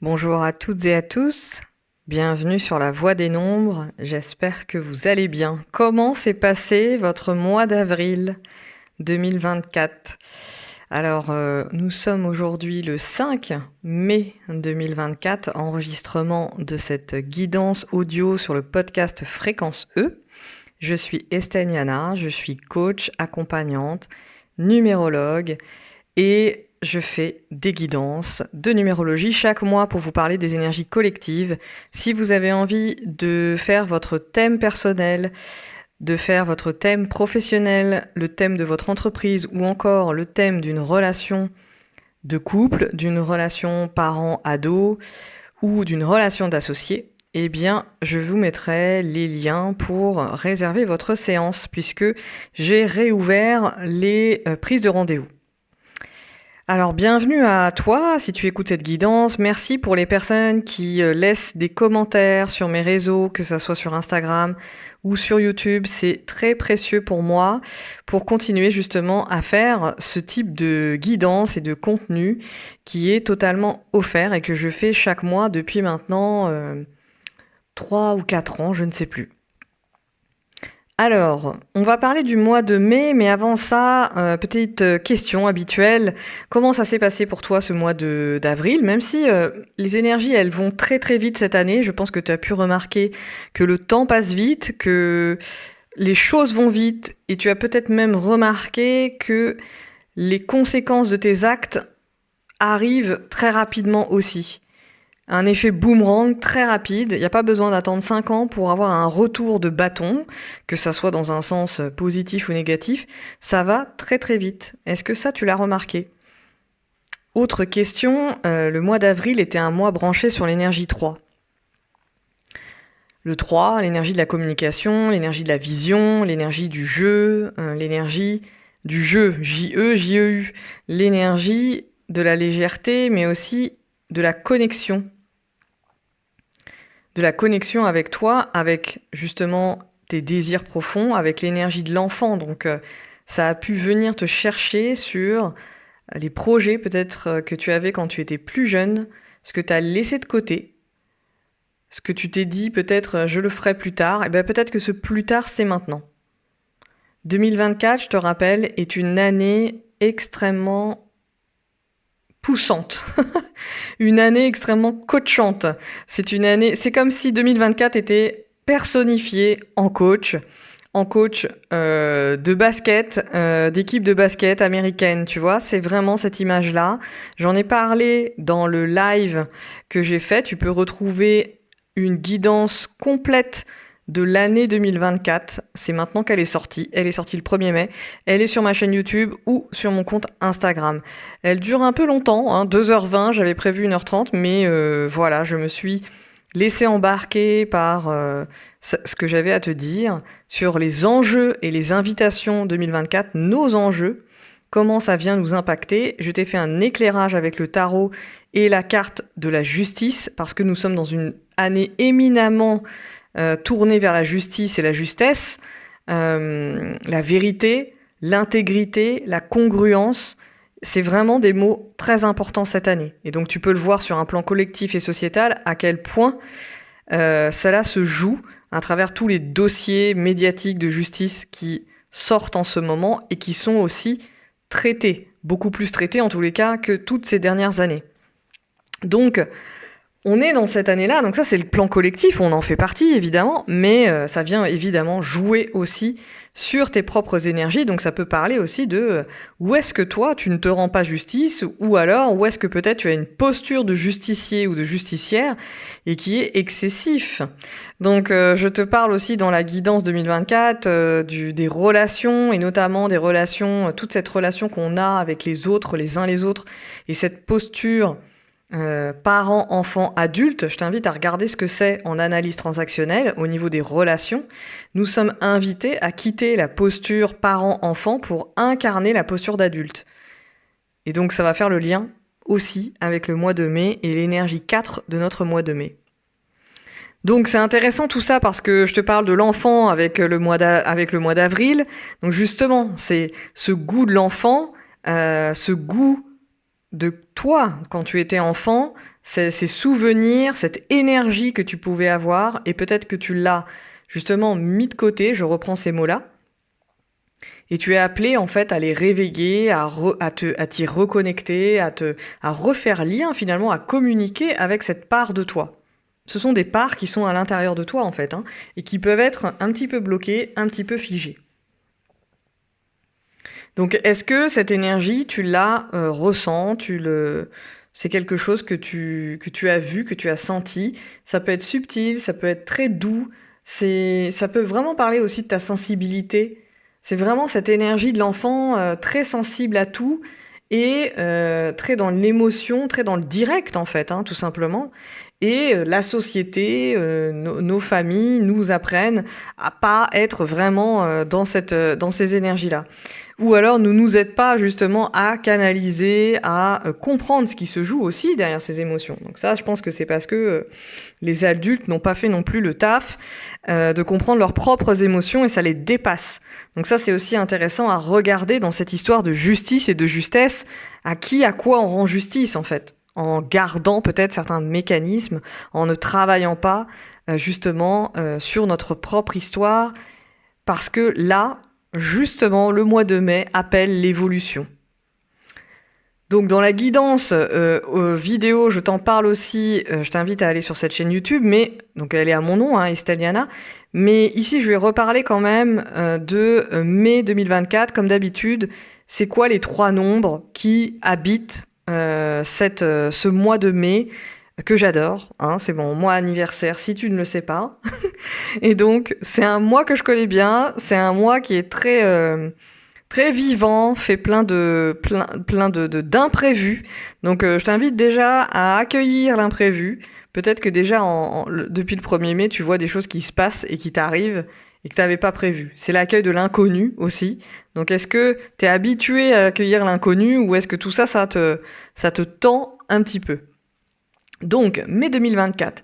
Bonjour à toutes et à tous, bienvenue sur la Voix des Nombres, j'espère que vous allez bien. Comment s'est passé votre mois d'avril 2024? Alors, nous sommes aujourd'hui le 5 mai 2024, enregistrement de cette guidance audio sur le podcast Fréquence E. Je suis Estelle Yana, je suis coach, accompagnante, numérologue et je fais des guidances de numérologie chaque mois pour vous parler des énergies collectives. Si vous avez envie de faire votre thème personnel, de faire votre thème professionnel, le thème de votre entreprise ou encore le thème d'une relation de couple, d'une relation parent-ado ou d'une relation d'associé, eh bien, je vous mettrai les liens pour réserver votre séance puisque j'ai réouvert les prises de rendez-vous. Alors, bienvenue à toi si tu écoutes cette guidance. Merci pour les personnes qui laissent des commentaires sur mes réseaux, que ce soit sur Instagram ou sur YouTube. C'est très précieux pour moi pour continuer justement à faire ce type de guidance et de contenu qui est totalement offert et que je fais chaque mois depuis maintenant 3 ou 4 ans, je ne sais plus. Alors, on va parler du mois de mai, mais avant ça, petite question habituelle. Comment ça s'est passé pour toi ce mois d'avril? Même si les énergies, elles vont très très vite cette année, je pense que tu as pu remarquer que le temps passe vite, que les choses vont vite, et tu as peut-être même remarqué que les conséquences de tes actes arrivent très rapidement aussi. Un effet boomerang très rapide, il n'y a pas besoin d'attendre 5 ans pour avoir un retour de bâton, que ça soit dans un sens positif ou négatif, ça va très très vite. Est-ce que ça tu l'as remarqué? Autre question, le mois d'avril était un mois branché sur l'énergie 3. Le 3, l'énergie de la communication, l'énergie de la vision, l'énergie du jeu, l'énergie du jeu, J-E, J-E-U, l'énergie de la légèreté, mais aussi de la connexion. De la connexion avec toi, avec justement tes désirs profonds, avec l'énergie de l'enfant. Donc ça a pu venir te chercher sur les projets peut-être que tu avais quand tu étais plus jeune, ce que tu as laissé de côté, ce que tu t'es dit peut-être je le ferai plus tard, et bien peut-être que ce plus tard c'est maintenant. 2024, je te rappelle, est une année extrêmement poussante, une année extrêmement coachante. C'est comme si 2024 était personnifié en coach de basket, d'équipe de basket américaine, tu vois, c'est vraiment cette image-là. J'en ai parlé dans le live que j'ai fait, tu peux retrouver une guidance complète de l'année 2024. C'est maintenant qu'elle est sortie. Elle est sortie le 1er mai. Elle est sur ma chaîne YouTube ou sur mon compte Instagram. Elle dure un peu longtemps, 2h20. J'avais prévu 1h30, mais voilà, je me suis laissée embarquer par ce que j'avais à te dire sur les enjeux et les invitations 2024, nos enjeux, comment ça vient nous impacter. Je t'ai fait un éclairage avec le tarot et la carte de la justice, parce que nous sommes dans une année éminemment tournée vers la justice et la justesse, la vérité, l'intégrité, la congruence. C'est vraiment des mots très importants cette année. Et donc tu peux le voir sur un plan collectif et sociétal à quel point cela se joue à travers tous les dossiers médiatiques de justice qui sortent en ce moment et qui sont aussi traités, beaucoup plus traités en tous les cas que toutes ces dernières années. Donc on est dans cette année-là, donc ça c'est le plan collectif, on en fait partie évidemment, mais ça vient évidemment jouer aussi sur tes propres énergies, donc ça peut parler aussi de où est-ce que toi tu ne te rends pas justice, ou alors où est-ce que peut-être tu as une posture de justicier ou de justicière et qui est excessif. Donc je te parle aussi dans la guidance 2024 des relations, et notamment des relations, toute cette relation qu'on a avec les autres, les uns les autres, et cette posture parents, enfants, adultes. Je t'invite à regarder ce que c'est en analyse transactionnelle au niveau des relations. Nous sommes invités à quitter la posture parent-enfant pour incarner la posture d'adulte. Et donc ça va faire le lien aussi avec le mois de mai et l'énergie 4 de notre mois de mai. Donc c'est intéressant tout ça parce que je te parle de l'enfant avec le mois d'avril. Donc justement, c'est ce goût de l'enfant, ce goût de toi quand tu étais enfant, ces souvenirs, cette énergie que tu pouvais avoir, et peut-être que tu l'as justement mis de côté, je reprends ces mots-là, et tu es appelé en fait à les réveiller, à t'y reconnecter, à refaire lien finalement, à communiquer avec cette part de toi. Ce sont des parts qui sont à l'intérieur de toi en fait, hein, et qui peuvent être un petit peu bloquées, un petit peu figées. Donc est-ce que cette énergie, tu la ressens, c'est quelque chose que tu as vu, que tu as senti. Ça peut être subtil, ça peut être très doux, ça peut vraiment parler aussi de ta sensibilité. C'est vraiment cette énergie de l'enfant très sensible à tout et très dans l'émotion, très dans le direct en fait, hein, tout simplement. Et la société, nos familles nous apprennent à pas être vraiment dans ces énergies-là. Ou alors ne nous aident pas justement à canaliser, à comprendre ce qui se joue aussi derrière ces émotions. Donc ça, je pense que c'est parce que les adultes n'ont pas fait non plus le taf de comprendre leurs propres émotions et ça les dépasse. Donc ça, c'est aussi intéressant à regarder dans cette histoire de justice et de justesse, à quoi on rend justice en fait, en gardant peut-être certains mécanismes, en ne travaillant pas justement sur notre propre histoire, parce que là, justement, le mois de mai appelle l'évolution. Donc dans la guidance vidéo, je t'en parle aussi, je t'invite à aller sur cette chaîne YouTube, mais donc elle est à mon nom, hein, Esteliana, mais ici je vais reparler quand même de mai 2024, comme d'habitude. C'est quoi les 3 nombres qui habitent ce mois de mai que j'adore, hein, c'est mon mois anniversaire si tu ne le sais pas. Et donc c'est un mois que je connais bien, c'est un mois qui est très vivant, fait plein d'imprévus. Donc je t'invite déjà à accueillir l'imprévu. Peut-être que déjà depuis le 1er mai, tu vois des choses qui se passent et qui t'arrivent et que tu n'avais pas prévu. C'est l'accueil de l'inconnu aussi. Donc est-ce que tu es habitué à accueillir l'inconnu ou est-ce que tout ça, ça te tend un petit peu? Donc, mai 2024,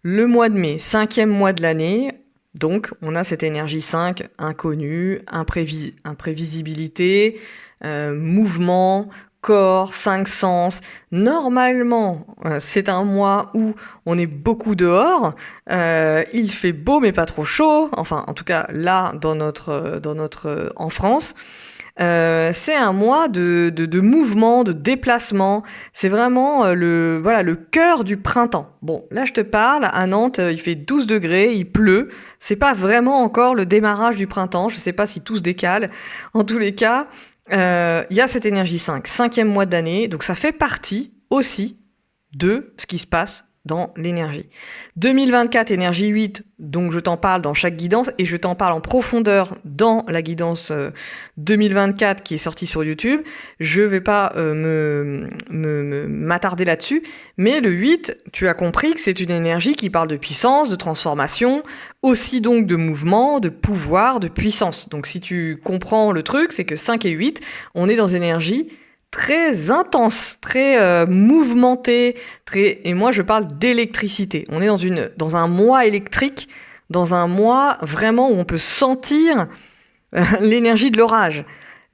le mois de mai, 5e mois de l'année, donc on a cette énergie 5, inconnu, imprévisibilité, mouvement, corps, 5 sens. Normalement, c'est un mois où on est beaucoup dehors, il fait beau mais pas trop chaud, enfin en tout cas là en France. C'est un mois de mouvement, de déplacement. C'est vraiment le cœur du printemps. Bon, là je te parle, à Nantes, il fait 12 degrés, il pleut. C'est pas vraiment encore le démarrage du printemps. Je sais pas si tout se décale. En tous les cas, il y a cette énergie 5, 5e mois d'année. Donc ça fait partie aussi de ce qui se passe dans l'énergie. 2024, énergie 8, donc je t'en parle dans chaque guidance et je t'en parle en profondeur dans la guidance 2024 qui est sortie sur YouTube. Je vais pas m'attarder là-dessus, mais le 8, tu as compris que c'est une énergie qui parle de puissance, de transformation, aussi donc de mouvement, de pouvoir, de puissance. Donc si tu comprends le truc, c'est que 5 et 8, on est dans énergie très intense, très mouvementé, et moi je parle d'électricité. On est dans un mois électrique, dans un mois vraiment où on peut sentir l'énergie de l'orage.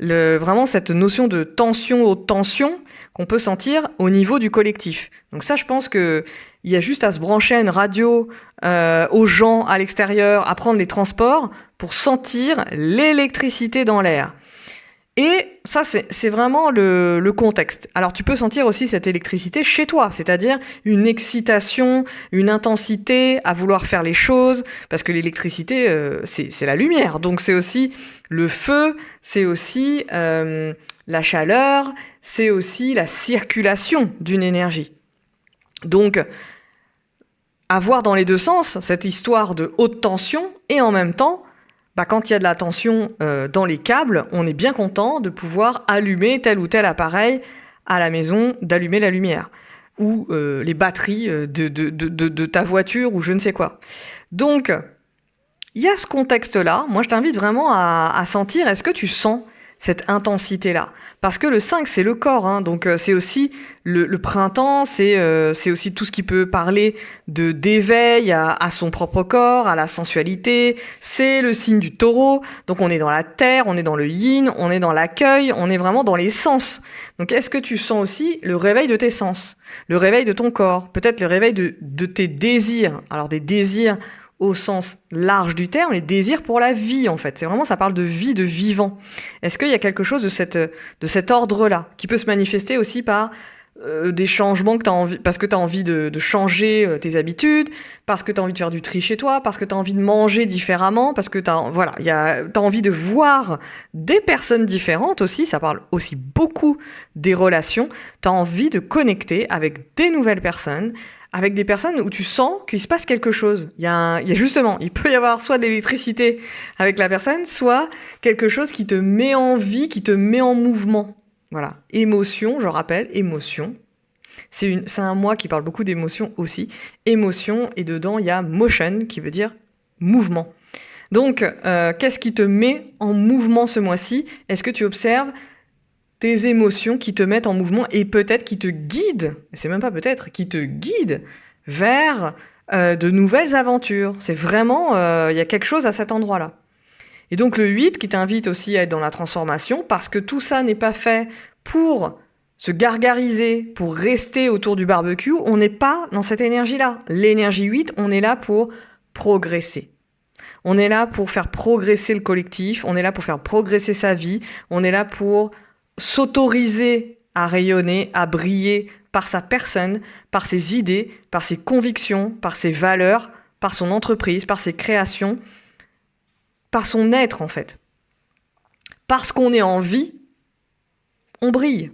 Vraiment cette notion de tension, haute tension qu'on peut sentir au niveau du collectif. Donc ça, je pense que il y a juste à se brancher à une radio aux gens à l'extérieur, à prendre les transports pour sentir l'électricité dans l'air. Et ça, c'est vraiment le contexte. Alors, tu peux sentir aussi cette électricité chez toi, c'est-à-dire une excitation, une intensité à vouloir faire les choses, parce que l'électricité, c'est la lumière. Donc, c'est aussi le feu, c'est aussi la chaleur, c'est aussi la circulation d'une énergie. Donc, avoir dans les deux sens cette histoire de haute tension et en même temps, quand il y a de la tension dans les câbles, on est bien content de pouvoir allumer tel ou tel appareil à la maison, d'allumer la lumière ou les batteries de ta voiture ou je ne sais quoi. Donc, il y a ce contexte-là. Moi, je t'invite vraiment à sentir, est-ce que tu sens cette intensité-là. Parce que le 5, c'est le corps, hein, donc c'est aussi le printemps, c'est aussi tout ce qui peut parler d'éveil à son propre corps, à la sensualité. C'est le signe du taureau, donc on est dans la terre, on est dans le yin, on est dans l'accueil, on est vraiment dans les sens. Donc est-ce que tu sens aussi le réveil de tes sens, le réveil de ton corps, peut-être le réveil de tes désirs. Alors des désirs au sens large du terme, les désirs pour la vie en fait. C'est vraiment, ça parle de vie, de vivant. Est-ce qu'il y a quelque chose de cet ordre-là qui peut se manifester aussi par des changements que tu as envie, parce que tu as envie de changer tes habitudes, parce que tu as envie de faire du tri chez toi, parce que tu as envie de manger différemment, parce que tu as envie de voir des personnes différentes aussi, ça parle aussi beaucoup des relations, tu as envie de connecter avec des nouvelles personnes, avec des personnes où tu sens qu'il se passe quelque chose. Il y a justement, il peut y avoir soit de l'électricité avec la personne, soit quelque chose qui te met en vie, qui te met en mouvement. Voilà, émotion, je rappelle, émotion. C'est un mois qui parle beaucoup d'émotion aussi. Émotion, et dedans, il y a motion, qui veut dire mouvement. Donc, qu'est-ce qui te met en mouvement ce mois-ci? Est-ce que tu observes tes émotions qui te mettent en mouvement et peut-être qui te guident, c'est même pas peut-être, qui te guident vers de nouvelles aventures? C'est vraiment, il y a quelque chose à cet endroit-là. Et donc le 8 qui t'invite aussi à être dans la transformation, parce que tout ça n'est pas fait pour se gargariser, pour rester autour du barbecue. On n'est pas dans cette énergie-là. L'énergie 8, on est là pour progresser. On est là pour faire progresser le collectif, on est là pour faire progresser sa vie, on est là pour s'autoriser à rayonner, à briller par sa personne, par ses idées, par ses convictions, par ses valeurs, par son entreprise, par ses créations, par son être en fait. Parce qu'on est en vie, on brille.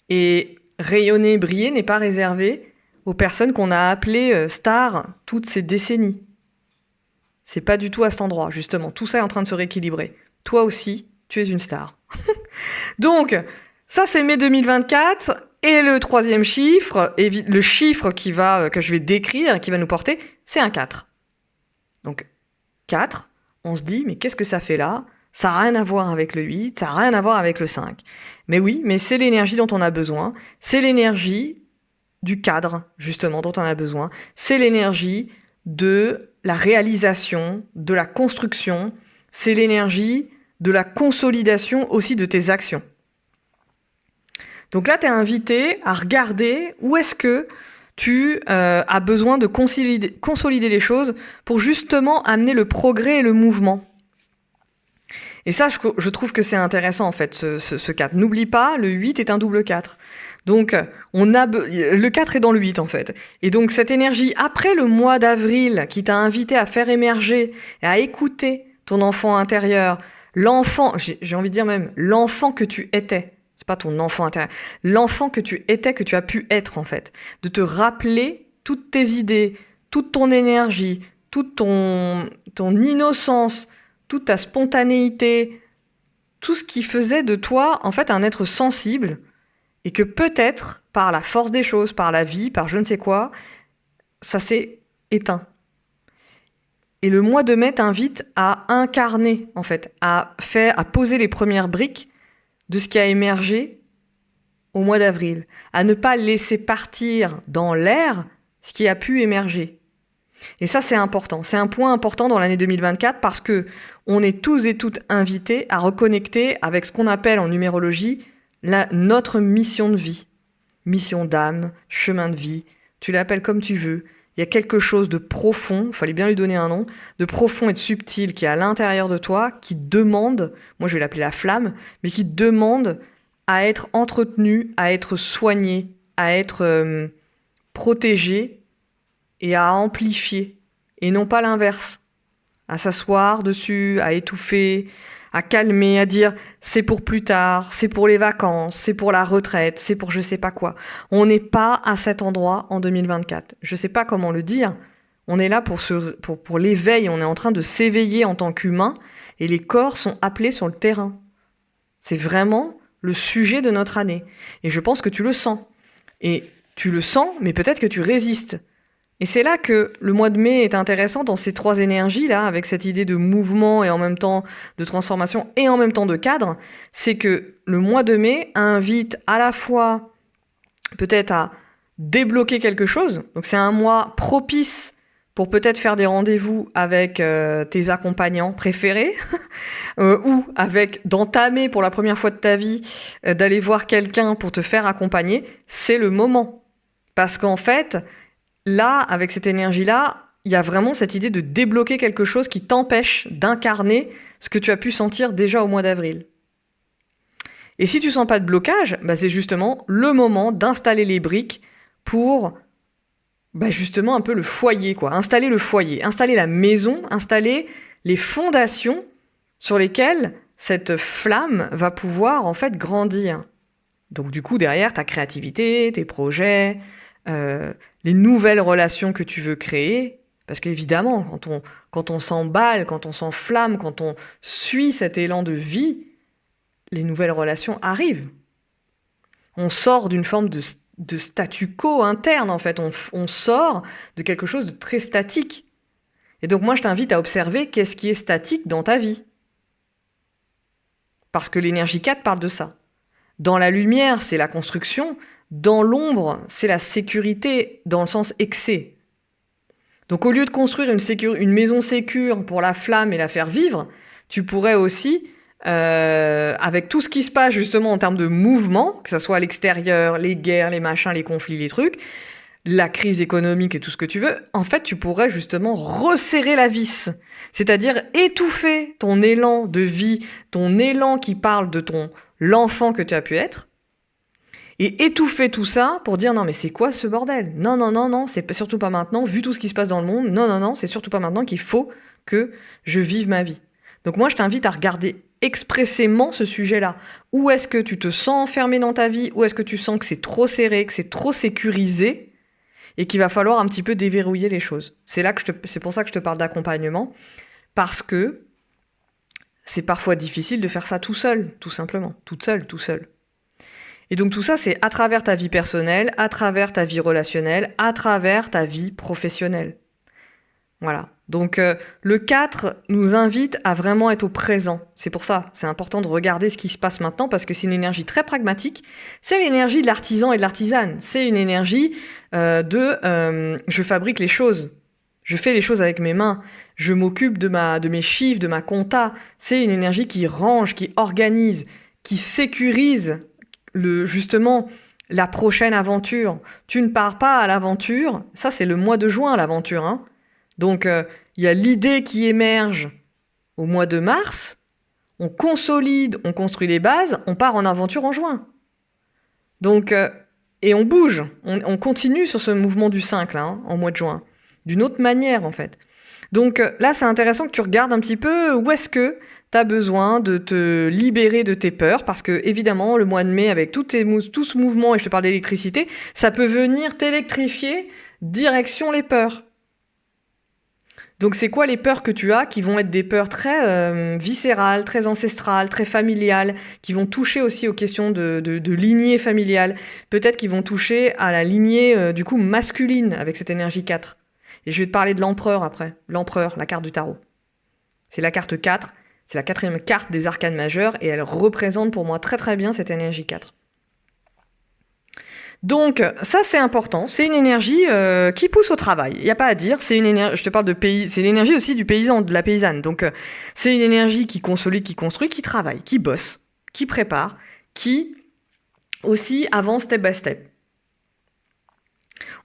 Et rayonner, briller n'est pas réservé aux personnes qu'on a appelées stars toutes ces décennies. C'est pas du tout à cet endroit, justement. Tout ça est en train de se rééquilibrer. Toi aussi, tu es une star. Donc, ça c'est mai 2024. Et le troisième chiffre, le chiffre que je vais décrire et qui va nous porter, c'est un 4. Donc, 4, on se dit, mais qu'est-ce que ça fait là? Ça n'a rien à voir avec le 8, ça n'a rien à voir avec le 5. Mais oui, mais c'est l'énergie dont on a besoin. C'est l'énergie du cadre, justement, dont on a besoin. C'est l'énergie de la réalisation, de la construction. C'est l'énergie de la consolidation aussi de tes actions. Donc là, tu es invité à regarder où est-ce que tu as besoin de consolider les choses pour justement amener le progrès et le mouvement. Et ça, je trouve que c'est intéressant en fait, ce 4. N'oublie pas, le 8 est un double 4. Donc, le 4 est dans le 8 en fait. Et donc, cette énergie, après le mois d'avril, qui t'a invité à faire émerger et à écouter ton enfant intérieur, l'enfant, j'ai envie de dire même, l'enfant que tu étais. C'est pas ton enfant intérieur. L'enfant que tu étais, que tu as pu être, en fait. De te rappeler toutes tes idées, toute ton énergie, toute ton innocence, toute ta spontanéité, tout ce qui faisait de toi, en fait, un être sensible, et que peut-être, par la force des choses, par la vie, par je ne sais quoi, ça s'est éteint. Et le mois de mai t'invite à incarner, en fait, à poser les premières briques de ce qui a émergé au mois d'avril, à ne pas laisser partir dans l'air ce qui a pu émerger. Et ça, c'est important. C'est un point important dans l'année 2024 parce que on est tous et toutes invités à reconnecter avec ce qu'on appelle en numérologie notre mission de vie. Mission d'âme, chemin de vie, tu l'appelles comme tu veux. Il y a quelque chose de profond, il fallait bien lui donner un nom, de profond et de subtil qui est à l'intérieur de toi, qui demande, moi je vais l'appeler la flamme, mais qui demande à être entretenu, à être soigné, à être protégé et à amplifier. Et non pas l'inverse. À s'asseoir dessus, à étouffer, à calmer, à dire c'est pour plus tard, c'est pour les vacances, c'est pour la retraite, c'est pour je sais pas quoi. On n'est pas à cet endroit en 2024. Je sais pas comment le dire. On est là pour l'éveil, on est en train de s'éveiller en tant qu'humain et les corps sont appelés sur le terrain. C'est vraiment le sujet de notre année. Et je pense que tu le sens. Et tu le sens, mais peut-être que tu résistes. Et c'est là que le mois de mai est intéressant dans ces trois énergies-là, avec cette idée de mouvement et en même temps de transformation et en même temps de cadre. C'est que le mois de mai invite à la fois peut-être à débloquer quelque chose. Donc c'est un mois propice pour peut-être faire des rendez-vous avec tes accompagnants préférés ou d'entamer pour la première fois de ta vie, d'aller voir quelqu'un pour te faire accompagner. C'est le moment. Parce qu'en fait, là, avec cette énergie-là, il y a vraiment cette idée de débloquer quelque chose qui t'empêche d'incarner ce que tu as pu sentir déjà au mois d'avril. Et si tu sens pas de blocage, c'est justement le moment d'installer les briques pour justement un peu le foyer, quoi. Installer le foyer, installer la maison, installer les fondations sur lesquelles cette flamme va pouvoir en fait grandir. Donc du coup, derrière, ta créativité, tes projets, les nouvelles relations que tu veux créer. Parce qu'évidemment, quand on s'emballe, quand on s'enflamme, quand on suit cet élan de vie, les nouvelles relations arrivent. On sort d'une forme de statu quo interne, en fait. On sort de quelque chose de très statique. Et donc moi, je t'invite à observer qu'est-ce qui est statique dans ta vie. Parce que l'énergie 4 parle de ça. Dans la lumière, c'est la construction. Dans l'ombre, c'est la sécurité dans le sens excès. Donc au lieu de construire une maison sécure pour la flamme et la faire vivre, tu pourrais aussi, avec tout ce qui se passe justement en termes de mouvement, que ce soit à l'extérieur, les guerres, les machins, les conflits, les trucs, la crise économique et tout ce que tu veux, en fait tu pourrais justement resserrer la vis. C'est-à-dire étouffer ton élan de vie, ton élan qui parle de l'enfant que tu as pu être, et étouffer tout ça pour dire non mais c'est quoi ce bordel ? Non, c'est surtout pas maintenant, vu tout ce qui se passe dans le monde, non, c'est surtout pas maintenant qu'il faut que je vive ma vie. Donc moi je t'invite à regarder expressément ce sujet-là. Où est-ce que tu te sens enfermé dans ta vie ? Où est-ce que tu sens que c'est trop serré, que c'est trop sécurisé et qu'il va falloir un petit peu déverrouiller les choses. C'est pour ça que je te parle d'accompagnement, parce que c'est parfois difficile de faire ça tout seul, tout simplement, toute seule, tout seul. Et donc tout ça, c'est à travers ta vie personnelle, à travers ta vie relationnelle, à travers ta vie professionnelle. Voilà. Donc le 4 nous invite à vraiment être au présent. C'est pour ça, c'est important de regarder ce qui se passe maintenant, parce que c'est une énergie très pragmatique. C'est l'énergie de l'artisan et de l'artisane. C'est une énergie je fabrique les choses. Je fais les choses avec mes mains. Je m'occupe de mes chiffres, de ma compta. C'est une énergie qui range, qui organise, qui sécurise justement la prochaine aventure. Tu ne pars pas à l'aventure. Ça, c'est le mois de juin, l'aventure. Hein. Donc, il y a l'idée qui émerge au mois de mars. On consolide, on construit les bases. On part en aventure en juin. Donc, et on bouge. On continue sur ce mouvement du 5, là, hein, en mois de juin. D'une autre manière, en fait. Donc là, c'est intéressant que tu regardes un petit peu où est-ce que tu as besoin de te libérer de tes peurs, parce que évidemment, le mois de mai, avec tout ce mouvement, et je te parle d'électricité, ça peut venir t'électrifier direction les peurs. Donc c'est quoi les peurs que tu as, qui vont être des peurs très viscérales, très ancestrales, très familiales, qui vont toucher aussi aux questions de lignée familiale, peut-être qui vont toucher à la lignée du coup masculine avec cette énergie 4. Et je vais te parler de l'empereur après. L'empereur, la carte du tarot. C'est la carte 4. C'est la 4e carte des arcanes majeurs. Et elle représente pour moi très très bien cette énergie 4. Donc, ça c'est important. C'est une énergie qui pousse au travail. Il n'y a pas à dire. C'est une énergie, je te parle de pays. C'est l'énergie aussi du paysan, de la paysanne. Donc, c'est une énergie qui consolide, qui construit, qui travaille, qui bosse, qui prépare, qui aussi avance step by step.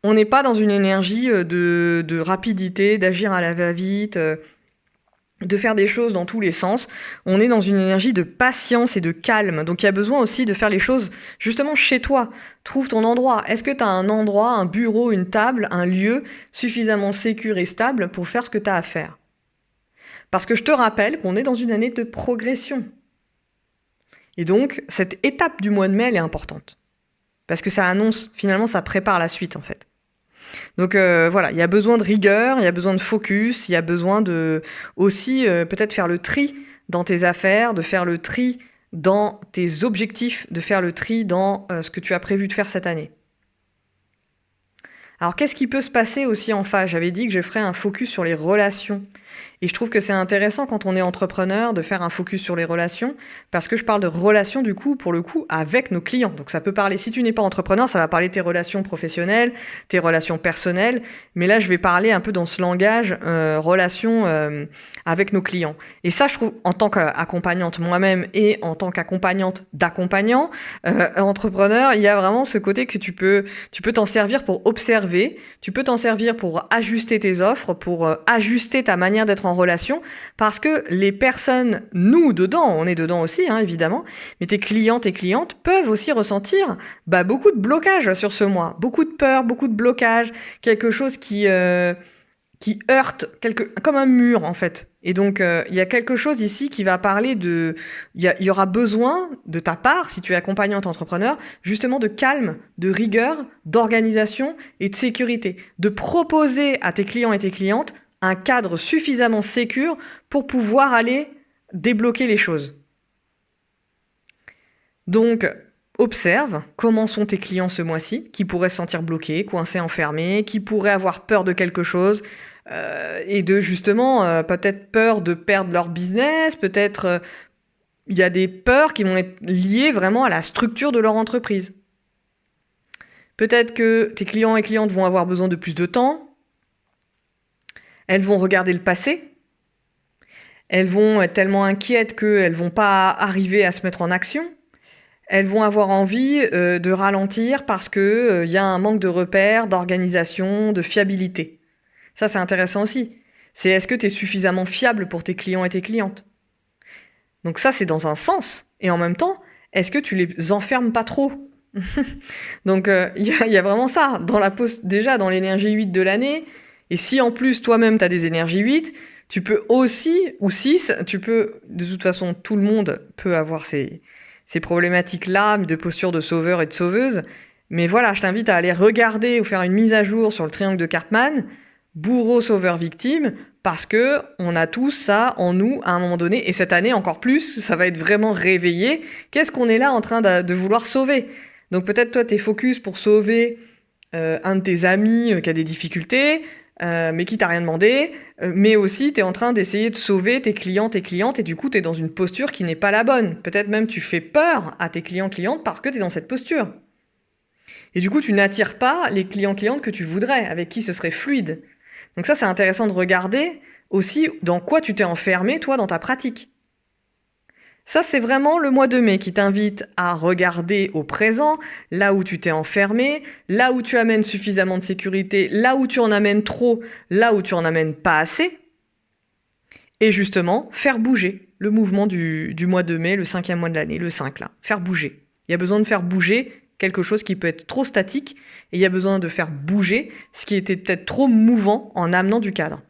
On n'est pas dans une énergie de rapidité, d'agir à la va-vite, de faire des choses dans tous les sens. On est dans une énergie de patience et de calme. Donc il y a besoin aussi de faire les choses justement chez toi. Trouve ton endroit. Est-ce que tu as un endroit, un bureau, une table, un lieu suffisamment sécure et stable pour faire ce que tu as à faire ? Parce que je te rappelle qu'on est dans une année de progression. Et donc cette étape du mois de mai, elle est importante. Parce que ça annonce, finalement, ça prépare la suite, en fait. Donc voilà, il y a besoin de rigueur, il y a besoin de focus, il y a besoin de aussi peut-être faire le tri dans tes affaires, de faire le tri dans tes objectifs, de faire le tri dans ce que tu as prévu de faire cette année. Alors, qu'est-ce qui peut se passer aussi en phase? J'avais dit que je ferais un focus sur les relations. Et je trouve que c'est intéressant quand on est entrepreneur de faire un focus sur les relations, parce que je parle de relations du coup, pour le coup, avec nos clients. Donc ça peut parler, si tu n'es pas entrepreneur, ça va parler de tes relations professionnelles, tes relations personnelles, mais là je vais parler un peu dans ce langage relations avec nos clients. Et ça, je trouve, en tant qu'accompagnante moi-même et en tant qu'accompagnante d'accompagnants, entrepreneur, il y a vraiment ce côté que tu peux t'en servir pour observer, tu peux t'en servir pour ajuster tes offres, pour ajuster ta manière d'être en relation, parce que les personnes, nous dedans, on est dedans aussi, hein, évidemment, mais tes clientes et clientes peuvent aussi ressentir beaucoup de blocage sur ce mois, beaucoup de peur, beaucoup de blocage, quelque chose qui heurte, comme un mur en fait. Et donc, il y a quelque chose ici qui va parler de... Il y aura besoin de ta part, si tu es accompagnante entrepreneur, justement de calme, de rigueur, d'organisation et de sécurité. De proposer à tes clients et tes clientes un cadre suffisamment sécure pour pouvoir aller débloquer les choses. Donc, observe comment sont tes clients ce mois-ci, qui pourraient se sentir bloqués, coincés, enfermés, qui pourraient avoir peur de quelque chose, et de justement, peut-être peur de perdre leur business, peut-être il y a des peurs qui vont être liées vraiment à la structure de leur entreprise. Peut-être que tes clients et clientes vont avoir besoin de plus de temps, elles vont regarder le passé, elles vont être tellement inquiètes qu'elles ne vont pas arriver à se mettre en action, elles vont avoir envie de ralentir parce qu'il y a un manque de repères, d'organisation, de fiabilité. Ça, c'est intéressant aussi. C'est est-ce que tu es suffisamment fiable pour tes clients et tes clientes? Donc ça, c'est dans un sens. Et en même temps, est-ce que tu les enfermes pas trop? Donc il y a vraiment ça. Déjà, dans l'énergie 8 de l'année, et si en plus, toi-même, tu as des énergies 8, tu peux aussi, ou 6, de toute façon, tout le monde peut avoir ces problématiques-là, de posture de sauveur et de sauveuse. Mais voilà, je t'invite à aller regarder ou faire une mise à jour sur le triangle de Karpman, bourreau, sauveur, victime, parce que on a tous ça en nous à un moment donné, et cette année encore plus, ça va être vraiment réveillé. Qu'est-ce qu'on est là en train de vouloir sauver? Donc peut-être toi, t'es focus pour sauver un de tes amis qui a des difficultés, mais qui t'a rien demandé, mais aussi t'es en train d'essayer de sauver tes clients, tes clientes, et du coup t'es dans une posture qui n'est pas la bonne. Peut-être même tu fais peur à tes clients, clientes parce que t'es dans cette posture. Et du coup tu n'attires pas les clients, clientes que tu voudrais, avec qui ce serait fluide. Donc ça, c'est intéressant de regarder aussi dans quoi tu t'es enfermé, toi, dans ta pratique. Ça, c'est vraiment le mois de mai qui t'invite à regarder au présent, là où tu t'es enfermé, là où tu amènes suffisamment de sécurité, là où tu en amènes trop, là où tu en amènes pas assez. Et justement, faire bouger le mouvement du mois de mai, le 5e mois de l'année, le 5 là. Faire bouger. Il y a besoin de faire bouger quelque chose qui peut être trop statique, et il y a besoin de faire bouger ce qui était peut-être trop mouvant en amenant du cadre.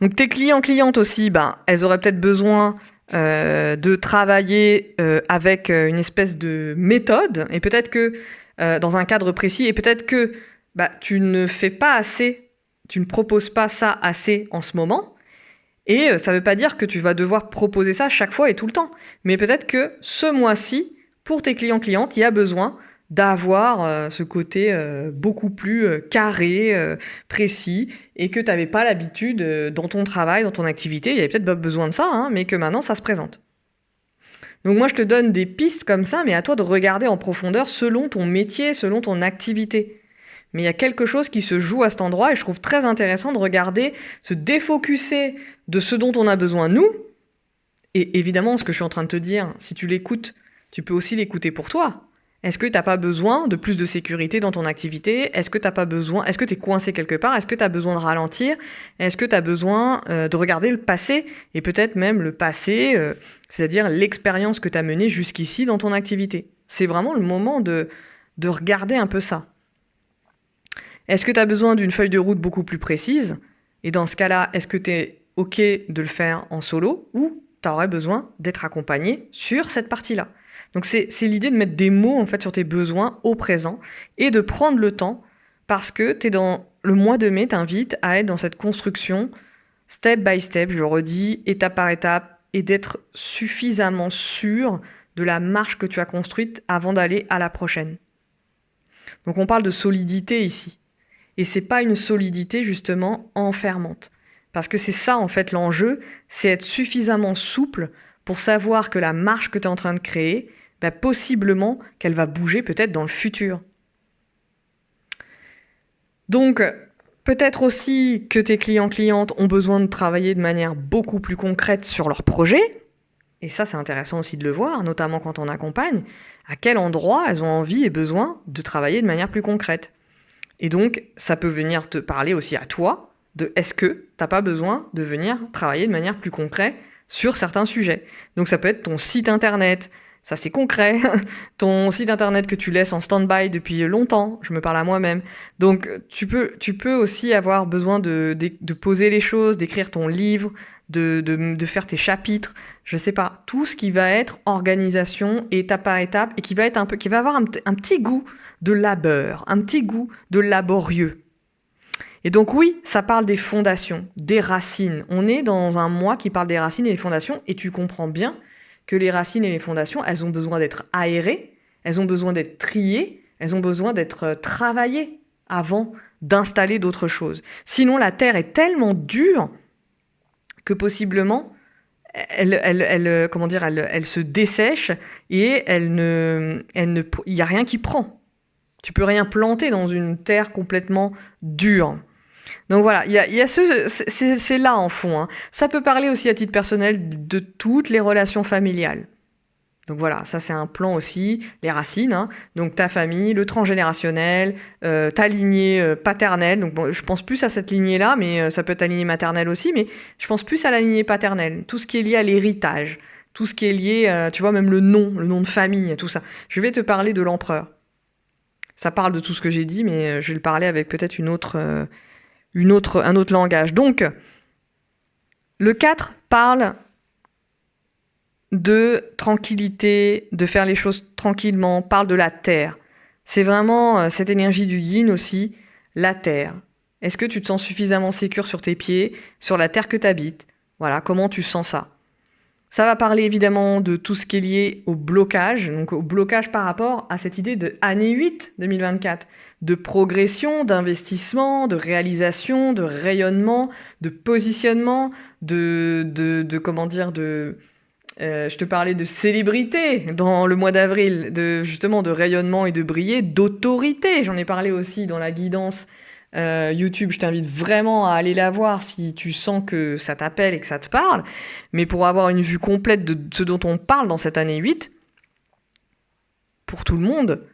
Donc tes clients, clientes aussi, elles auraient peut-être besoin de travailler avec une espèce de méthode, et peut-être que dans un cadre précis, et peut-être que tu ne fais pas assez, tu ne proposes pas ça assez en ce moment, et ça ne veut pas dire que tu vas devoir proposer ça chaque fois et tout le temps, mais peut-être que ce mois-ci, pour tes clients, clientes, il y a besoin d'avoir ce côté beaucoup plus carré, précis, et que tu n'avais pas l'habitude dans ton travail, dans ton activité, il y avait peut-être pas besoin de ça, hein, mais que maintenant ça se présente. Donc moi je te donne des pistes comme ça, mais à toi de regarder en profondeur selon ton métier, selon ton activité. Mais il y a quelque chose qui se joue à cet endroit, et je trouve très intéressant de regarder, se défocuser de ce dont on a besoin nous, et évidemment ce que je suis en train de te dire, si tu l'écoutes, tu peux aussi l'écouter pour toi. Est-ce que tu n'as pas besoin de plus de sécurité dans ton activité? Est-ce que tu n'as pas besoin? Est-ce que tu es coincé quelque part? Est-ce que tu as besoin de ralentir? Est-ce que tu as besoin de regarder le passé? Et peut-être même le passé, c'est-à-dire l'expérience que tu as menée jusqu'ici dans ton activité. C'est vraiment le moment de regarder un peu ça. Est-ce que tu as besoin d'une feuille de route beaucoup plus précise? Et dans ce cas-là, est-ce que tu es OK de le faire en solo, ou tu aurais besoin d'être accompagné sur cette partie-là? Donc c'est l'idée de mettre des mots en fait sur tes besoins au présent, et de prendre le temps, parce que tu es dans le mois de mai, t'invite à être dans cette construction step by step, je le redis, étape par étape, et d'être suffisamment sûr de la marche que tu as construite avant d'aller à la prochaine. Donc on parle de solidité ici. Et c'est pas une solidité justement enfermante. Parce que c'est ça en fait l'enjeu, c'est être suffisamment souple pour savoir que la marche que tu es en train de créer, possiblement qu'elle va bouger peut-être dans le futur. Donc peut-être aussi que tes clients-clientes ont besoin de travailler de manière beaucoup plus concrète sur leur projet. Et ça, c'est intéressant aussi de le voir, notamment quand on accompagne, à quel endroit elles ont envie et besoin de travailler de manière plus concrète. Et donc, ça peut venir te parler aussi à toi de est-ce que t'as pas besoin de venir travailler de manière plus concrète sur certains sujets. Donc ça peut être ton site internet, ça c'est concret, ton site internet que tu laisses en stand-by depuis longtemps, je me parle à moi-même. Donc tu peux aussi avoir besoin de poser les choses, d'écrire ton livre, de faire tes chapitres, je sais pas, tout ce qui va être organisation étape par étape et qui va avoir un petit goût de labeur, un petit goût de laborieux. Et donc oui, ça parle des fondations, des racines. On est dans un mois qui parle des racines et des fondations, et tu comprends bien que les racines et les fondations, elles ont besoin d'être aérées, elles ont besoin d'être triées, elles ont besoin d'être travaillées avant d'installer d'autres choses. Sinon, la terre est tellement dure que possiblement, elle se dessèche et il n'y a rien qui prend. Tu peux rien planter dans une terre complètement dure. Donc voilà, c'est là en fond. Hein. Ça peut parler aussi à titre personnel de toutes les relations familiales. Donc voilà, ça c'est un plan aussi, les racines. Hein. Donc ta famille, le transgénérationnel, ta lignée paternelle. Donc bon, je pense plus à cette lignée-là, mais ça peut être ta lignée maternelle aussi, mais je pense plus à la lignée paternelle. Tout ce qui est lié à l'héritage, tout ce qui est lié, tu vois, même le nom de famille, tout ça. Je vais te parler de l'empereur. Ça parle de tout ce que j'ai dit, mais je vais le parler avec peut-être un autre langage. Donc, le 4 parle de tranquillité, de faire les choses tranquillement, parle de la terre. C'est vraiment cette énergie du yin aussi, la terre. Est-ce que tu te sens suffisamment sécure sur tes pieds, sur la terre que tu habites? Voilà, comment tu sens ça? Ça va parler évidemment de tout ce qui est lié au blocage, donc au blocage par rapport à cette idée de année 8 2024, de progression, d'investissement, de réalisation, de rayonnement, de positionnement, je te parlais de célébrité dans le mois d'avril, de rayonnement et de briller, d'autorité. J'en ai parlé aussi dans la guidance YouTube, je t'invite vraiment à aller la voir si tu sens que ça t'appelle et que ça te parle. Mais pour avoir une vue complète de ce dont on parle dans cette année 8, pour tout le monde,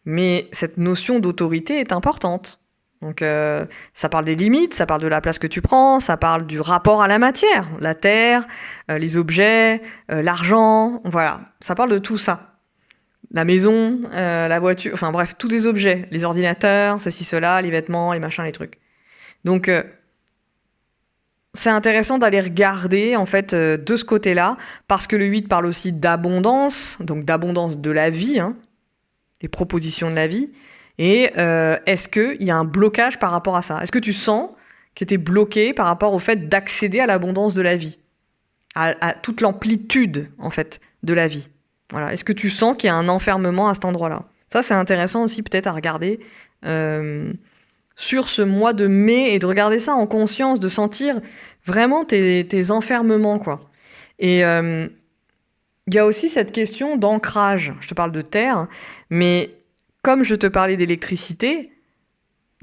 mais cette notion d'autorité est importante. Donc ça parle des limites, ça parle de la place que tu prends, ça parle du rapport à la matière, la terre, les objets, l'argent, voilà. Ça parle de tout ça. La maison, la voiture, enfin bref, tous les objets, les ordinateurs, ceci, cela, les vêtements, les machins, les trucs. Donc, c'est intéressant d'aller regarder, en fait, de ce côté-là, parce que le 8 parle aussi d'abondance, donc d'abondance de la vie, hein, des propositions de la vie. Et est-ce qu'il y a un blocage par rapport à ça? Est-ce que tu sens que tu es bloqué par rapport au fait d'accéder à l'abondance de la vie, à toute l'amplitude, en fait, de la vie? Voilà. Est-ce que tu sens qu'il y a un enfermement à cet endroit-là? Ça, c'est intéressant aussi peut-être à regarder sur ce mois de mai et de regarder ça en conscience, de sentir vraiment tes enfermements, quoi. Et il y a aussi cette question d'ancrage. Je te parle de terre, mais comme je te parlais d'électricité,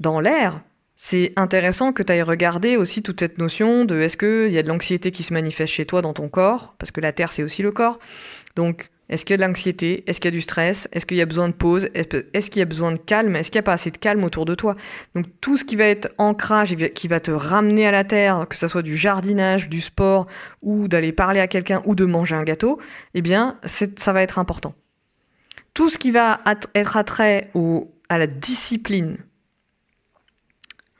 dans l'air, c'est intéressant que tu ailles regarder aussi toute cette notion de est-ce qu'il y a de l'anxiété qui se manifeste chez toi dans ton corps, parce que la terre, c'est aussi le corps. Donc, est-ce qu'il y a de l'anxiété? Est-ce qu'il y a du stress? Est-ce qu'il y a besoin de pause? Est-ce qu'il y a besoin de calme? Est-ce qu'il n'y a pas assez de calme autour de toi? Donc tout ce qui va être ancrage, qui va te ramener à la terre, que ce soit du jardinage, du sport, ou d'aller parler à quelqu'un, ou de manger un gâteau, eh bien, ça va être important. Tout ce qui va être attrait à la discipline.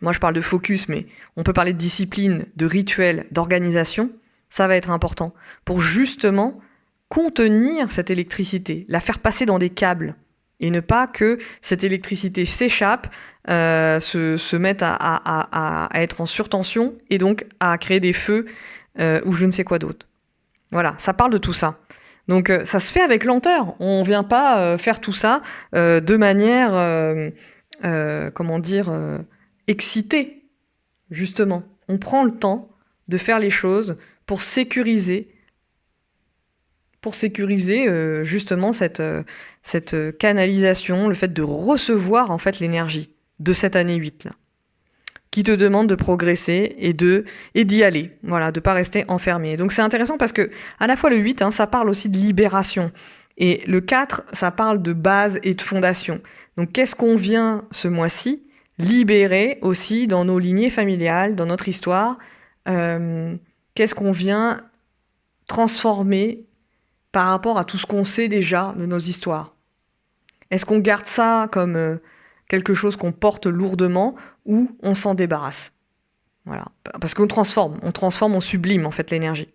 Moi, je parle de focus, mais on peut parler de discipline, de rituel, d'organisation. Ça va être important pour justement contenir cette électricité, la faire passer dans des câbles et ne pas que cette électricité s'échappe, se mette à être en surtension et donc à créer des feux ou je ne sais quoi d'autre. Voilà, ça parle de tout ça. Donc ça se fait avec lenteur. On ne vient pas faire tout ça de manière, comment dire, excitée, justement. On prend le temps de faire les choses pour sécuriser justement cette canalisation, le fait de recevoir en fait l'énergie de cette année 8 là, qui te demande de progresser et d'y aller, voilà, de pas rester enfermé. Donc c'est intéressant parce que à la fois le 8, ça parle aussi de libération, et le 4, ça parle de base et de fondation. Donc qu'est-ce qu'on vient ce mois-ci libérer aussi dans nos lignées familiales, dans notre histoire, qu'est-ce qu'on vient transformer par rapport à tout ce qu'on sait déjà de nos histoires? Est-ce qu'on garde ça comme quelque chose qu'on porte lourdement, ou on s'en débarrasse? Voilà. Parce qu'on transforme, on sublime en fait l'énergie.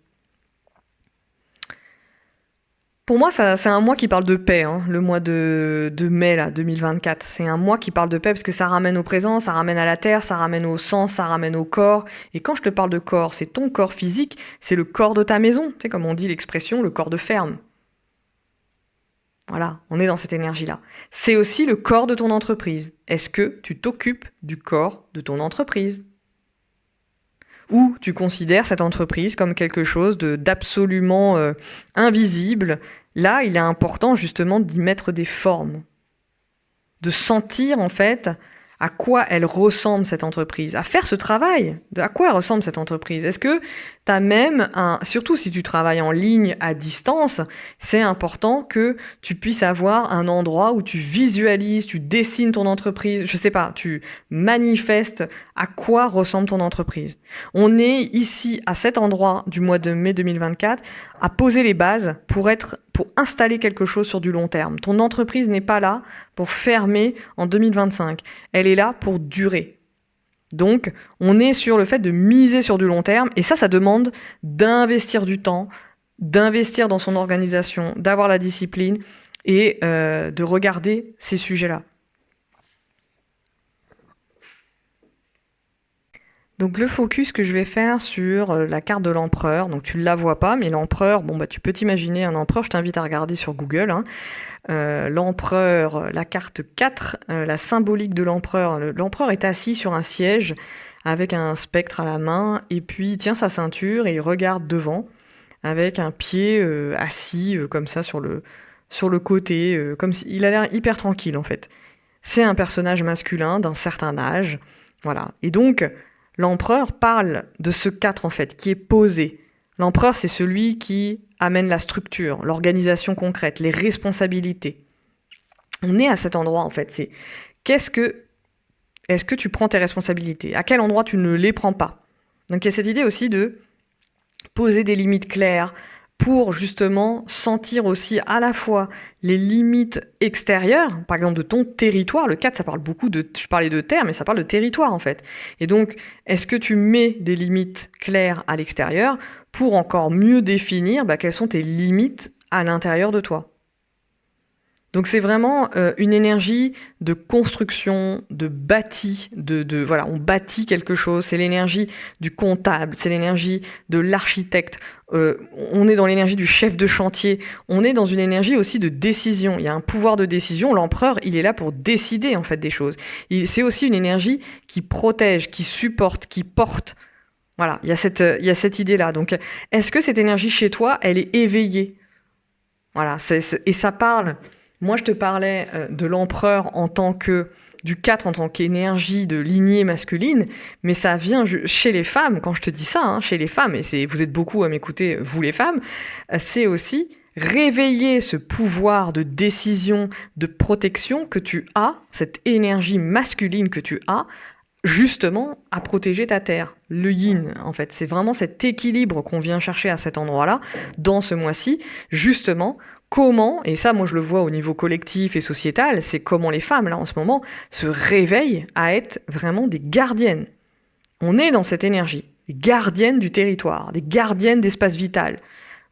Pour moi, c'est un mois qui parle de paix, le mois de mai là, 2024. C'est un mois qui parle de paix parce que ça ramène au présent, ça ramène à la terre, ça ramène au sens, ça ramène au corps. Et quand je te parle de corps, c'est ton corps physique, c'est le corps de ta maison. Tu sais, comme on dit l'expression, le corps de ferme. Voilà, on est dans cette énergie-là. C'est aussi le corps de ton entreprise. Est-ce que tu t'occupes du corps de ton entreprise? Ou tu considères cette entreprise comme quelque chose d'absolument invisible? Là, il est important justement d'y mettre des formes, de sentir en fait à quoi elle ressemble cette entreprise, à faire ce travail, à quoi elle ressemble cette entreprise. Est-ce que tu as même surtout si tu travailles en ligne à distance, c'est important que tu puisses avoir un endroit où tu visualises, tu dessines ton entreprise, je sais pas, tu manifestes à quoi ressemble ton entreprise. On est ici à cet endroit du mois de mai 2024 à poser les bases pour installer quelque chose sur du long terme. Ton entreprise n'est pas là pour fermer en 2025. Elle est là pour durer. Donc, on est sur le fait de miser sur du long terme, et ça demande d'investir du temps, d'investir dans son organisation, d'avoir la discipline et de regarder ces sujets-là. Donc le focus que je vais faire sur la carte de l'empereur, donc tu ne la vois pas, mais l'empereur, tu peux t'imaginer un empereur, je t'invite à regarder sur Google. L'empereur, la carte 4, la symbolique de l'empereur. L'empereur est assis sur un siège avec un spectre à la main, et puis il tient sa ceinture et il regarde devant, avec un pied assis comme ça sur le côté, comme s'il a l'air hyper tranquille en fait. C'est un personnage masculin d'un certain âge, voilà. Et donc, l'empereur parle de ce 4 en fait, qui est posé. L'empereur, c'est celui qui amène la structure, l'organisation concrète, les responsabilités. On est à cet endroit en fait, c'est est-ce que tu prends tes responsabilités? À quel endroit tu ne les prends pas? Donc il y a cette idée aussi de poser des limites claires pour justement sentir aussi à la fois les limites extérieures, par exemple de ton territoire. Le 4, ça parle beaucoup je parlais de terre, mais ça parle de territoire en fait. Et donc, est-ce que tu mets des limites claires à l'extérieur pour encore mieux définir quelles sont tes limites à l'intérieur de toi? Donc c'est vraiment une énergie de construction, de bâti, voilà, on bâtit quelque chose. C'est l'énergie du comptable, c'est l'énergie de l'architecte. On est dans l'énergie du chef de chantier. On est dans une énergie aussi de décision. Il y a un pouvoir de décision. L'empereur, il est là pour décider en fait des choses. C'est aussi une énergie qui protège, qui supporte, qui porte. Voilà, il y a cette idée-là. Donc, est-ce que cette énergie chez toi, elle est éveillée? Voilà, et ça parle. Moi, je te parlais de l'empereur du 4 en tant qu'énergie de lignée masculine, mais ça vient chez les femmes, quand je te dis ça, chez les femmes, et vous êtes beaucoup à m'écouter, vous les femmes, c'est aussi réveiller ce pouvoir de décision, de protection que tu as, cette énergie masculine que tu as, justement à protéger ta terre, le yin en fait. C'est vraiment cet équilibre qu'on vient chercher à cet endroit-là, dans ce mois-ci, justement. Comment, et ça moi je le vois au niveau collectif et sociétal, c'est comment les femmes là en ce moment se réveillent à être vraiment des gardiennes. On est dans cette énergie, des gardiennes du territoire, des gardiennes d'espace vital.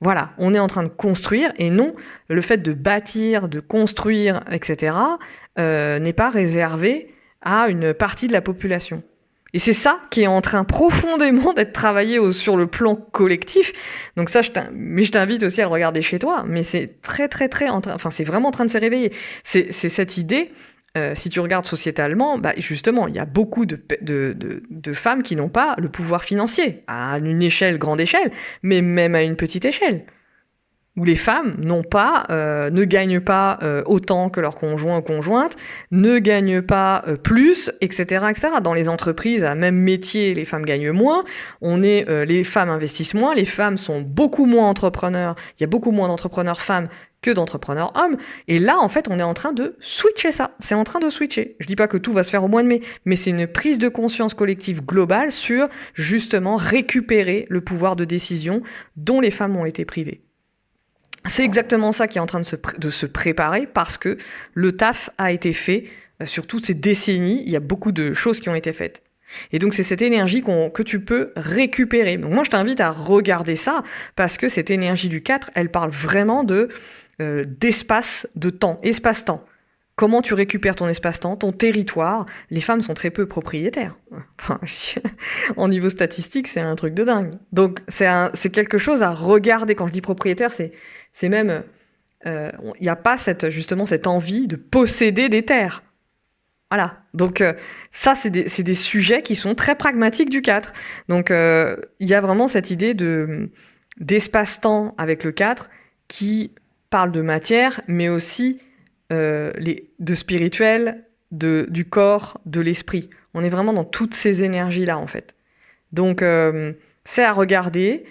Voilà, on est en train de construire, et non, le fait de bâtir, de construire, etc. N'est pas réservé à une partie de la population. Et c'est ça qui est en train profondément d'être travaillé sur le plan collectif. Donc ça, mais je t'invite aussi à le regarder chez toi. Mais c'est très, très, très enfin, c'est vraiment en train de se réveiller. C'est cette idée, si tu regardes sociétalement, bah, justement, il y a beaucoup de femmes qui n'ont pas le pouvoir financier, à une échelle, grande échelle, mais même à une petite échelle, où les femmes ne gagnent pas autant que leurs conjoints ou conjointes, ne gagnent pas plus, etc., etc. Dans les entreprises, à même métier, les femmes gagnent moins. Les femmes investissent moins. Les femmes sont beaucoup moins entrepreneurs. Il y a beaucoup moins d'entrepreneurs femmes que d'entrepreneurs hommes. Et là, en fait, on est en train de switcher ça. C'est en train de switcher. Je dis pas que tout va se faire au mois de mai, mais c'est une prise de conscience collective globale sur, justement, récupérer le pouvoir de décision dont les femmes ont été privées. C'est exactement ça qui est en train de se préparer parce que le taf a été fait sur toutes ces décennies. Il y a beaucoup de choses qui ont été faites. Et donc, c'est cette énergie que tu peux récupérer. Donc, moi, je t'invite à regarder ça parce que cette énergie du 4, elle parle vraiment d'espace, de temps, espace-temps. Comment tu récupères ton espace-temps, ton territoire. Les femmes sont très peu propriétaires. Enfin, en niveau statistique, c'est un truc de dingue. Donc, c'est quelque chose à regarder. Quand je dis propriétaire, c'est même... Il n'y a pas justement cette envie de posséder des terres. Voilà. Donc, ça, c'est des sujets qui sont très pragmatiques du 4. Donc, il y a vraiment cette idée d'espace-temps avec le 4 qui parle de matière, mais aussi... de spirituel, du corps, de l'esprit. On est vraiment dans toutes ces énergies-là, en fait. Donc, c'est à regarder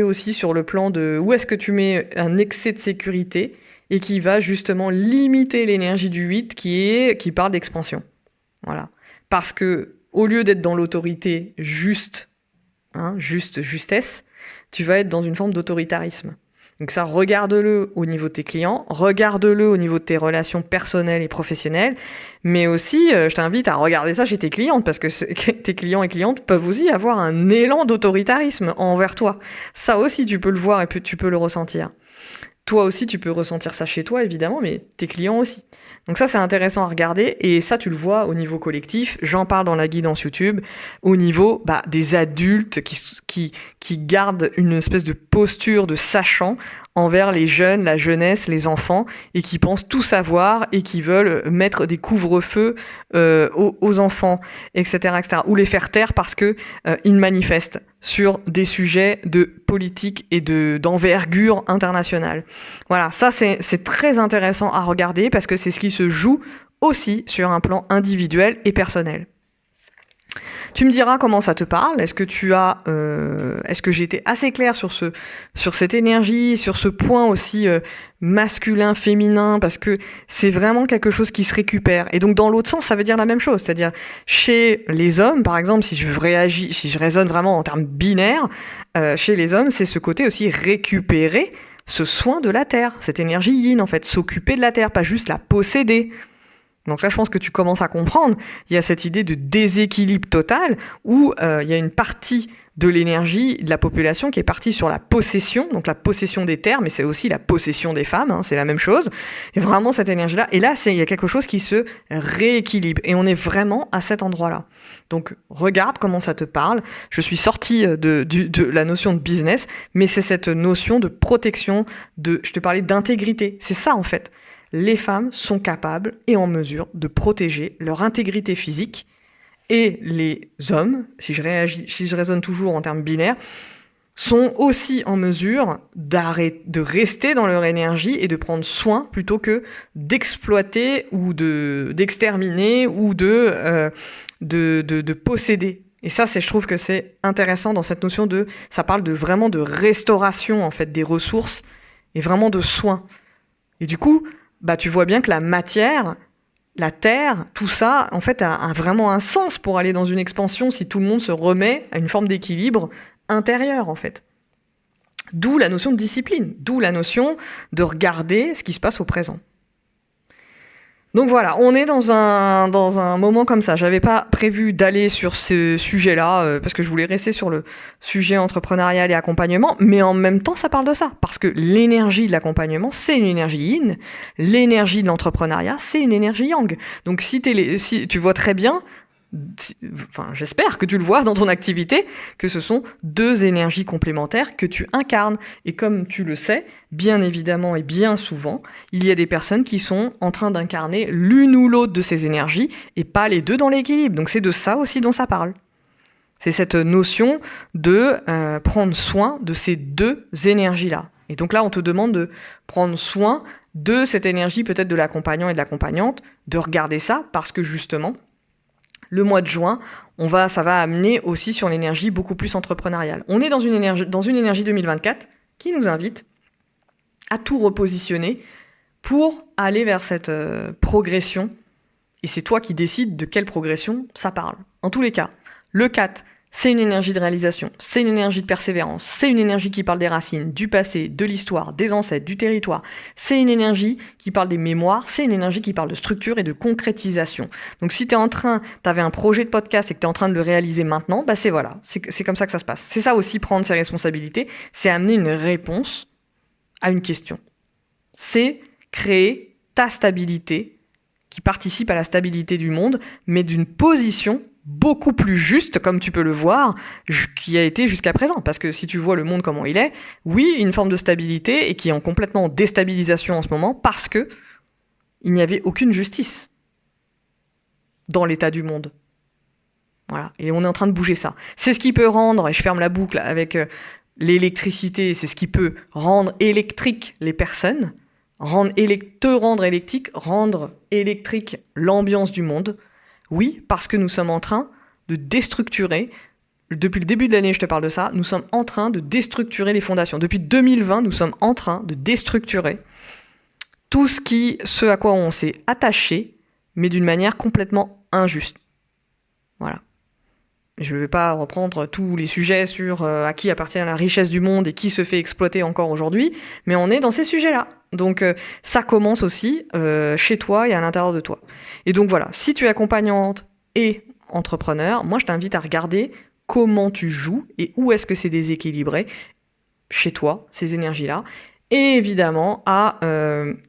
aussi sur le plan de où est-ce que tu mets un excès de sécurité et qui va justement limiter l'énergie du 8 qui parle d'expansion. Voilà. Parce que, au lieu d'être dans l'autorité justesse, tu vas être dans une forme d'autoritarisme. Donc ça, regarde-le au niveau de tes clients, regarde-le au niveau de tes relations personnelles et professionnelles, mais aussi, je t'invite à regarder ça chez tes clientes, parce que tes clients et clientes peuvent aussi avoir un élan d'autoritarisme envers toi. Ça aussi, tu peux le voir et puis tu peux le ressentir. Toi aussi, tu peux ressentir ça chez toi, évidemment, mais tes clients aussi. Donc ça, c'est intéressant à regarder. Et ça, tu le vois au niveau collectif. J'en parle dans la guidance YouTube. Au niveau des adultes qui gardent une espèce de posture de sachant envers les jeunes, la jeunesse, les enfants, et qui pensent tout savoir et qui veulent mettre des couvre-feux aux enfants, etc., etc., ou les faire taire parce que ils manifestent sur des sujets de politique et d'envergure internationale. Voilà, ça c'est très intéressant à regarder parce que c'est ce qui se joue aussi sur un plan individuel et personnel. Tu me diras comment ça te parle. Est-ce que j'ai été assez claire sur cette énergie, sur ce point aussi masculin, féminin, parce que c'est vraiment quelque chose qui se récupère. Et donc dans l'autre sens, ça veut dire la même chose. C'est-à-dire chez les hommes, par exemple, si je raisonne vraiment en termes binaires, chez les hommes, c'est ce côté aussi récupérer ce soin de la terre, cette énergie yin en fait, s'occuper de la terre, pas juste la posséder. Donc là, je pense que tu commences à comprendre. Il y a cette idée de déséquilibre total où il y a une partie de l'énergie de la population qui est partie sur la possession, donc la possession des terres, mais c'est aussi la possession des femmes, c'est la même chose. Il y a vraiment cette énergie-là. Et là, il y a quelque chose qui se rééquilibre. Et on est vraiment à cet endroit-là. Donc, regarde comment ça te parle. Je suis sortie de la notion de business, mais c'est cette notion de protection, je te parlais d'intégrité. C'est ça, en fait. Les femmes sont capables et en mesure de protéger leur intégrité physique et les hommes, si je raisonne toujours en termes binaires, sont aussi en mesure de rester dans leur énergie et de prendre soin plutôt que d'exploiter ou d'exterminer ou de posséder. Et ça, je trouve que c'est intéressant dans cette notion ça parle vraiment de restauration en fait des ressources et vraiment de soin. Et du coup, tu vois bien que la matière, la terre, tout ça, en fait, a vraiment un sens pour aller dans une expansion si tout le monde se remet à une forme d'équilibre intérieur, en fait. D'où la notion de discipline, d'où la notion de regarder ce qui se passe au présent. Donc voilà, on est dans un moment comme ça. J'avais pas prévu d'aller sur ce sujet-là parce que je voulais rester sur le sujet entrepreneurial et accompagnement, mais en même temps, ça parle de ça parce que l'énergie de l'accompagnement, c'est une énergie yin, l'énergie de l'entrepreneuriat, c'est une énergie yang. Donc si tu vois très bien enfin j'espère que tu le vois dans ton activité, que ce sont deux énergies complémentaires que tu incarnes. Et comme tu le sais, bien évidemment et bien souvent, il y a des personnes qui sont en train d'incarner l'une ou l'autre de ces énergies et pas les deux dans l'équilibre. Donc c'est de ça aussi dont ça parle. C'est cette notion de prendre soin de ces deux énergies-là. Et donc là, on te demande de prendre soin de cette énergie, peut-être de l'accompagnant et de l'accompagnante, de regarder ça, parce que justement, le mois de juin, ça va amener aussi sur l'énergie beaucoup plus entrepreneuriale. On est dans une énergie 2024 qui nous invite à tout repositionner pour aller vers cette progression. Et c'est toi qui décides de quelle progression ça parle. En tous les cas, le 4, c'est une énergie de réalisation, c'est une énergie de persévérance, c'est une énergie qui parle des racines, du passé, de l'histoire, des ancêtres, du territoire. C'est une énergie qui parle des mémoires, c'est une énergie qui parle de structure et de concrétisation. Donc si t'avais un projet de podcast et que t'es en train de le réaliser maintenant, c'est comme ça que ça se passe. C'est ça aussi, prendre ses responsabilités, c'est amener une réponse à une question. C'est créer ta stabilité qui participe à la stabilité du monde, mais d'une position beaucoup plus juste, comme tu peux le voir, qui a été jusqu'à présent. Parce que si tu vois le monde comment il est, oui, une forme de stabilité et qui est en complètement déstabilisation en ce moment parce que il n'y avait aucune justice dans l'état du monde. Voilà. Et on est en train de bouger ça. C'est ce qui peut rendre, et je ferme la boucle avec l'électricité, c'est ce qui peut rendre électrique les personnes, rendre électrique l'ambiance du monde. Oui, parce que nous sommes en train de déstructurer, depuis le début de l'année je te parle de ça, nous sommes en train de déstructurer les fondations. Depuis 2020, nous sommes en train de déstructurer tout ce à quoi on s'est attaché, mais d'une manière complètement injuste. Voilà. Je ne vais pas reprendre tous les sujets sur à qui appartient la richesse du monde et qui se fait exploiter encore aujourd'hui, mais on est dans ces sujets-là. Donc ça commence aussi chez toi et à l'intérieur de toi. Et donc voilà, si tu es accompagnante et entrepreneur, moi je t'invite à regarder comment tu joues et où est-ce que c'est déséquilibré chez toi, ces énergies-là. Et évidemment à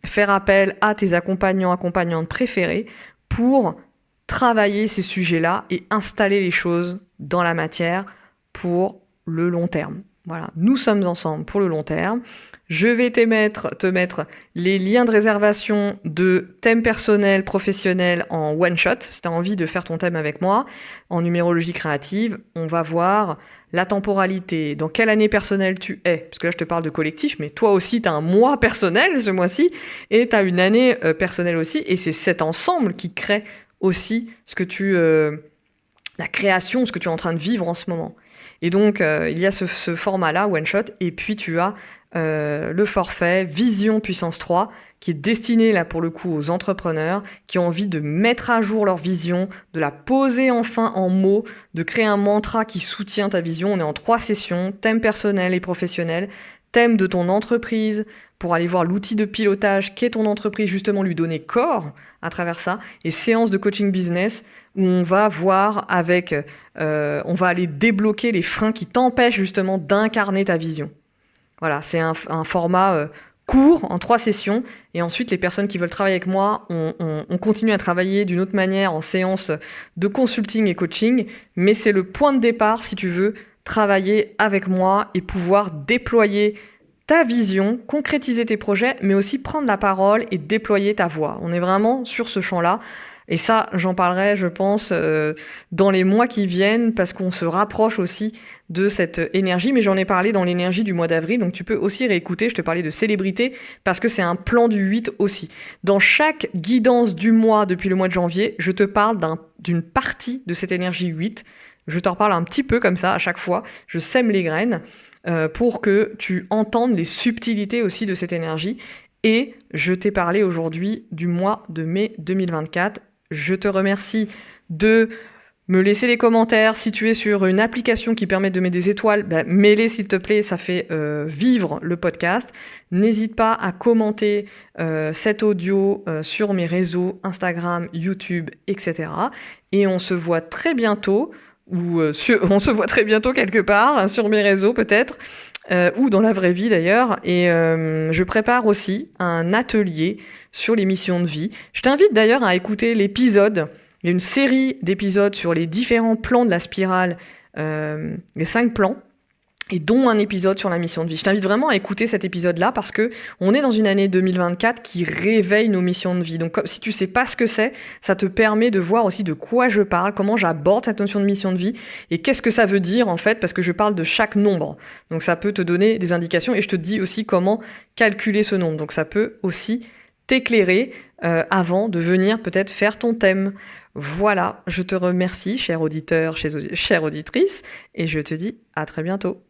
faire appel à tes accompagnantes préférés pour travailler ces sujets-là et installer les choses dans la matière pour le long terme. Voilà, nous sommes ensemble pour le long terme. Je vais te mettre les liens de réservation de thèmes personnels, professionnels en one shot. Si tu as envie de faire ton thème avec moi en numérologie créative, on va voir la temporalité, dans quelle année personnelle tu es. Parce que là, je te parle de collectif, mais toi aussi, tu as un mois personnel ce mois-ci et tu as une année personnelle aussi. Et c'est cet ensemble qui crée aussi la création, ce que tu es en train de vivre en ce moment. Et donc, il y a ce format-là, one shot, et puis tu as le forfait Vision Puissance 3, qui est destiné là pour le coup aux entrepreneurs qui ont envie de mettre à jour leur vision, de la poser enfin en mots, de créer un mantra qui soutient ta vision. On est en 3 sessions, thème personnel et professionnel, thème de ton entreprise, pour aller voir l'outil de pilotage qu'est ton entreprise, justement lui donner corps à travers ça, et séance de coaching business où on va voir on va aller débloquer les freins qui t'empêchent justement d'incarner ta vision. Voilà, c'est un format court, en 3 sessions, et ensuite les personnes qui veulent travailler avec moi, on continue à travailler d'une autre manière en séance de consulting et coaching, mais c'est le point de départ si tu veux travailler avec moi et pouvoir déployer ta vision, concrétiser tes projets, mais aussi prendre la parole et déployer ta voix. On est vraiment sur ce champ-là. Et ça, j'en parlerai, je pense, dans les mois qui viennent, parce qu'on se rapproche aussi de cette énergie. Mais j'en ai parlé dans l'énergie du mois d'avril, donc tu peux aussi réécouter. Je te parlais de célébrité, parce que c'est un plan du 8 aussi. Dans chaque guidance du mois, depuis le mois de janvier, je te parle d'une partie de cette énergie 8. Je t'en reparle un petit peu comme ça à chaque fois. Je sème les graines pour que tu entendes les subtilités aussi de cette énergie. Et je t'ai parlé aujourd'hui du mois de mai 2024. Je te remercie de me laisser les commentaires. Si tu es sur une application qui permet de mettre des étoiles, mets-les s'il te plaît, ça fait vivre le podcast. N'hésite pas à commenter cet audio sur mes réseaux Instagram, YouTube, etc. Et on se voit très bientôt, on se voit très bientôt quelque part, sur mes réseaux peut-être, ou dans la vraie vie d'ailleurs. Et je prépare aussi un atelier sur les missions de vie. Je t'invite d'ailleurs à écouter l'épisode Il y a une série d'épisodes sur les différents plans de la spirale, les 5 plans, et dont un épisode sur la mission de vie. Je t'invite vraiment à écouter cet épisode-là parce que on est dans une année 2024 qui réveille nos missions de vie. Donc, si tu sais pas ce que c'est, ça te permet de voir aussi de quoi je parle, comment j'aborde cette notion de mission de vie et qu'est-ce que ça veut dire en fait, parce que je parle de chaque nombre. Donc, ça peut te donner des indications et je te dis aussi comment calculer ce nombre. Donc, ça peut aussi t'éclairer avant de venir peut-être faire ton thème. Voilà, je te remercie, cher auditeur, chère auditrice, et je te dis à très bientôt.